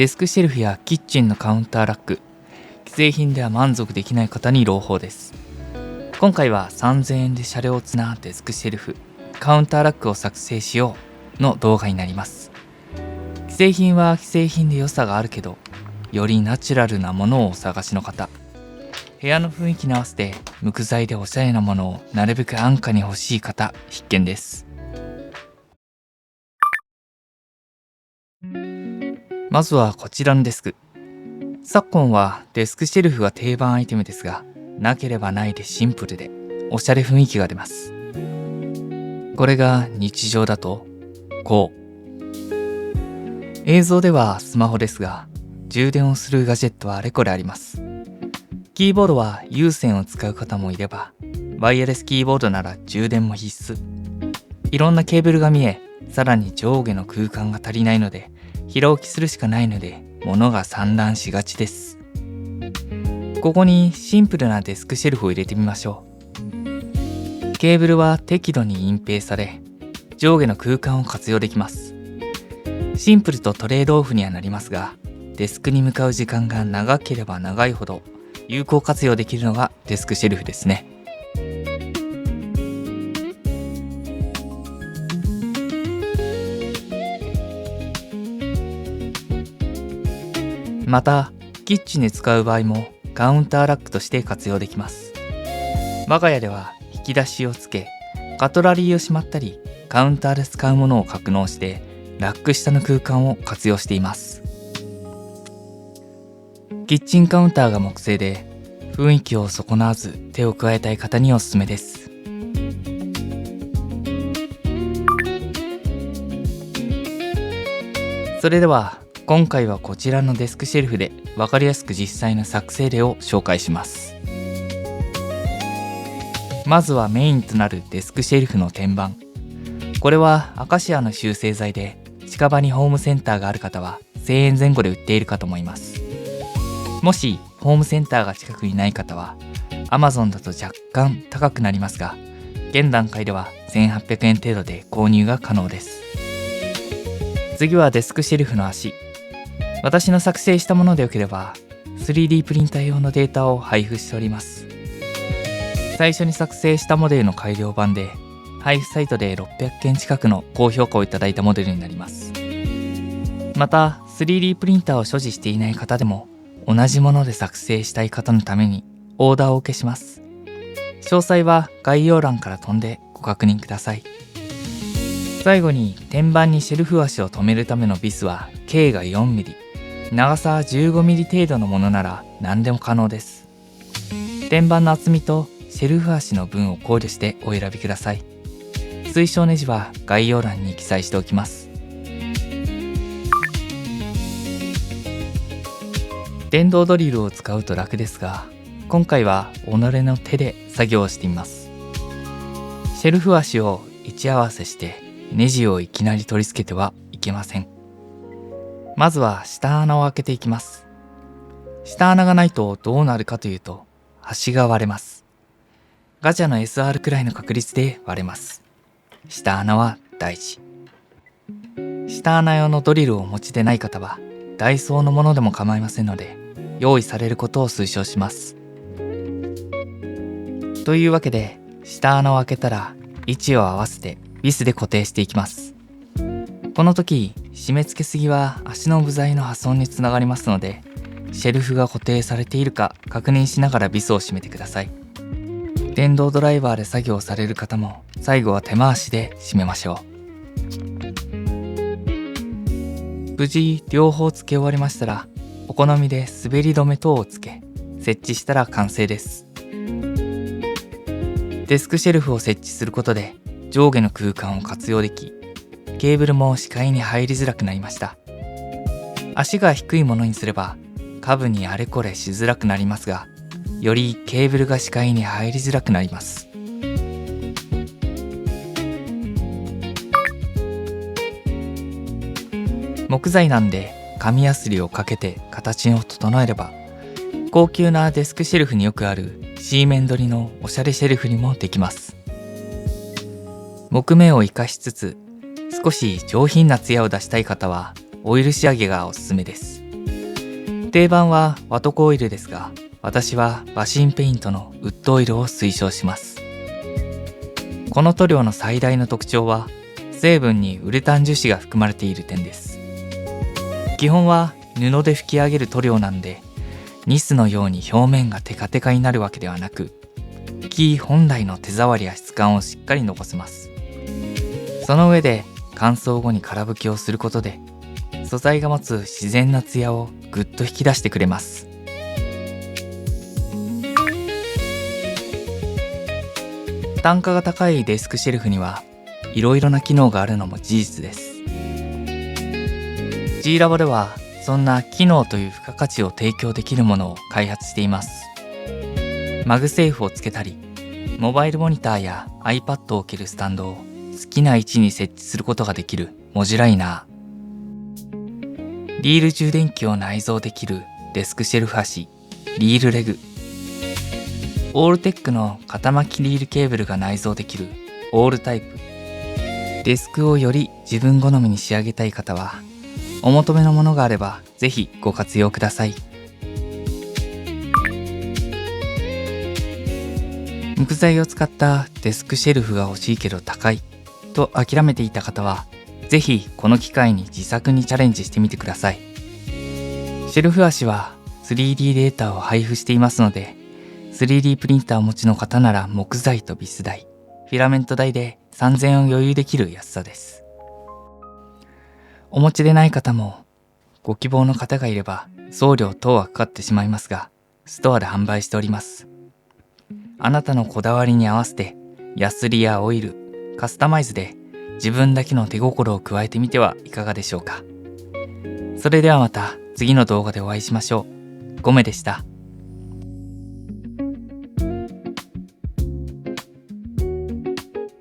デスクシェルフやキッチンのカウンターラック、既製品では満足できない方に朗報です。今回は3000円でシャレオツなデスクシェルフ、カウンターラックを作成しようの動画になります。既製品は既製品で良さがあるけど、よりナチュラルなものをお探しの方、部屋の雰囲気に合わせて無垢材でおしゃれなものをなるべく安価に欲しい方必見です。まずはこちらのデスク。昨今はデスクシェルフが定番アイテムですが、なければないでシンプルでおしゃれ雰囲気が出ます。これが日常だとこう。映像ではスマホですが、充電をするガジェットはあれこれあります。キーボードは有線を使う方もいれば、ワイヤレスキーボードなら充電も必須。いろんなケーブルが見え、さらに上下の空間が足りないので、平置きするしかないので物が散乱しがちです。ここにシンプルなデスクシェルフを入れてみましょう。ケーブルは適度に隠蔽され、上下の空間を活用できます。シンプルとトレードオフにはなりますが、デスクに向かう時間が長ければ長いほど有効活用できるのがデスクシェルフですね。また、キッチンで使う場合もカウンターラックとして活用できます。我が家では引き出しをつけ、カトラリーをしまったり、カウンターで使うものを格納して、ラック下の空間を活用しています。キッチンカウンターが木製で、雰囲気を損なわず手を加えたい方におすすめです。それでは、今回はこちらのデスクシェルフで分かりやすく実際の作成例を紹介します。まずはメインとなるデスクシェルフの天板。これはアカシアの集成材で、近場にホームセンターがある方は1000円前後で売っているかと思います。もしホームセンターが近くにない方は Amazon だと若干高くなりますが、現段階では1800円程度で購入が可能です。次はデスクシェルフの足。私の作成したものでよければ 3D プリンター用のデータを配布しております。最初に作成したモデルの改良版で、配布サイトで600件近くの高評価をいただいたモデルになります。また 3D プリンターを所持していない方でも、同じもので作成したい方のためにオーダーをお受けします。詳細は概要欄から飛んでご確認ください。最後に天板にシェルフ足を留めるためのビスは径が 4mm、長さ 15mm 程度のものなら何でも可能です。天板の厚みとシェルフ足の分を考慮してお選びください。水晶ネジは概要欄に記載しておきます。電動ドリルを使うと楽ですが、今回は己の手で作業をしてみます。シェルフ足を位置合わせしてネジをいきなり取り付けてはいけません。まずは下穴を開けていきます。下穴がないとどうなるかというと、端が割れます。ガチャの SR くらいの確率で割れます。下穴は大事。下穴用のドリルをお持ちでない方は、ダイソーのものでも構いませんので、用意されることを推奨します。というわけで、下穴を開けたら位置を合わせてビスで固定していきます。この時、締め付けすぎは足の部材の破損につながりますので、シェルフが固定されているか確認しながらビスを締めてください。電動ドライバーで作業される方も最後は手回しで締めましょう。無事両方付け終わりましたら、お好みで滑り止め等をつけ設置したら完成です。デスクシェルフを設置することで上下の空間を活用でき、ケーブルも視界に入りづらくなりました。足が低いものにすれば下部にあれこれしづらくなりますが、よりケーブルが視界に入りづらくなります。木材なんで紙やすりをかけて形を整えれば、高級なデスクシェルフによくある C 面取りのおしゃれシェルフにもできます。木目を生かしつつ少し上品な艶を出したい方はオイル仕上げがおすすめです。定番はワトコオイルですが、私はバシンペイントのウッドオイルを推奨します。この塗料の最大の特徴は、成分にウレタン樹脂が含まれている点です。基本は布で拭き上げる塗料なんで、ニスのように表面がテカテカになるわけではなく、木本来の手触りや質感をしっかり残せます。その上で乾燥後に空拭きをすることで、素材が持つ自然なツヤをぐっと引き出してくれます。単価が高いデスクシェルフにはいろいろな機能があるのも事実です。G ラボではそんな機能という付加価値を提供できるものを開発しています。マグセーフをつけたり、モバイルモニターや iPad を置けるスタンドを好きな位置に設置することができるモジュライナー、リール充電器を内蔵できるデスクシェルフ端、リールレグ、オールテックの肩巻きリールケーブルが内蔵できるオールタイプ。デスクをより自分好みに仕上げたい方は、お求めのものがあればぜひご活用ください。木材を使ったデスクシェルフが欲しいけど高いと諦めていた方は、ぜひこの機会に自作にチャレンジしてみてください。シェルフ足は 3D データを配布していますので、3D プリンターをお持ちの方なら木材とビス代、フィラメント代で3000円を余裕できる安さです。お持ちでない方もご希望の方がいれば送料等はかかってしまいますが、ストアで販売しております。あなたのこだわりに合わせてヤスリやオイル、カスタマイズで自分だけの手心を加えてみてはいかがでしょうか。それではまた次の動画でお会いしましょう。ゴメでした。